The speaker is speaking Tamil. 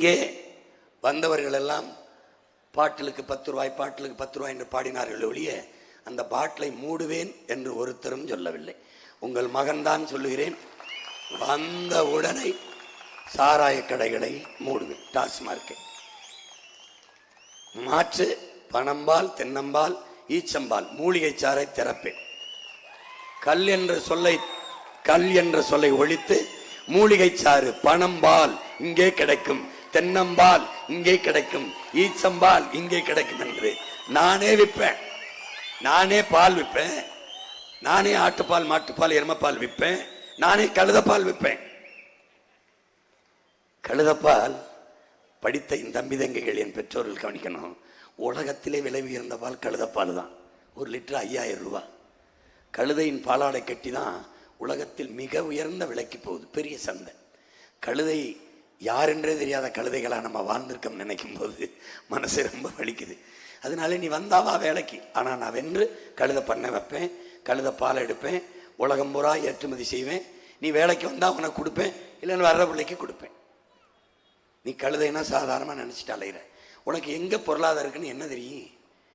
இங்கே வந்தவர்கள் எல்லாம் பாட்டிலுக்கு 10 ரூபாய் பாட்டிலுக்கு 10 ரூபாய் என்று பாடினார்கள் ஒழிய அந்த பாட்டிலை மூடுவேன் என்று ஒருத்தரும் சொல்லவில்லை. உங்கள் மகன்தான் சொல்லுகிறேன், வந்த உடனே சாராய கடைகளை மூடுவேன், டாஸ்மார்க்கை மாற்று பனம்பால் தென்னம்பால் ஈச்சம்பால் மூலிகை சாறை திறப்பேன். கல் என்ற சொல்லை ஒழித்து மூலிகை சாறு பனம்பால் இங்கே கிடைக்கும், தென்னம்பால் இங்கே கிடைக்கும், ஈச்சம்பால் இங்கே கிடைக்கும் என்று நானே விற்பேன். நானே பால் விற்பேன், நானே ஆட்டுப்பால் மாட்டுப்பால் எருமைப்பால் விற்பேன், நானே கழுதப்பால் விற்பேன். கழுதப்பால் படித்த இந்த தம்பி தங்கைகள் என் பெற்றோர்கள் கவனிக்கணும், உலகத்திலே விலை உயர்ந்த பால் கழுதப்பால் தான். 1 லிட்டர் 5000 ரூபாய். கழுதையின் பாலாடை கட்டி தான் உலகத்தில் மிக உயர்ந்த விலைக்கு போகுது, பெரிய சந்தை. கழுதை யாரென்றே தெரியாத கழுதைகளாக நம்ம வாழ்ந்திருக்கோம் நினைக்கும் போது மனசு ரொம்ப வலிக்குது. அதனால நீ வந்தாவா வேலைக்கு, ஆனால் நான் வென்று கழுதை பண்ண வைப்பேன், கழுதை பாலை எடுப்பேன், உலகம் பூரா ஏற்றுமதி செய்வேன். நீ வேலைக்கு வந்தால் உனக்கு கொடுப்பேன், இல்லைன்னு வர்ற பிள்ளைக்கு கொடுப்பேன். நீ கழுதைன்னா சாதாரணமாக நினச்சிட்டு அலையிற, உனக்கு எங்கே பொருளாதாரம் இருக்குன்னு என்ன தெரியும்?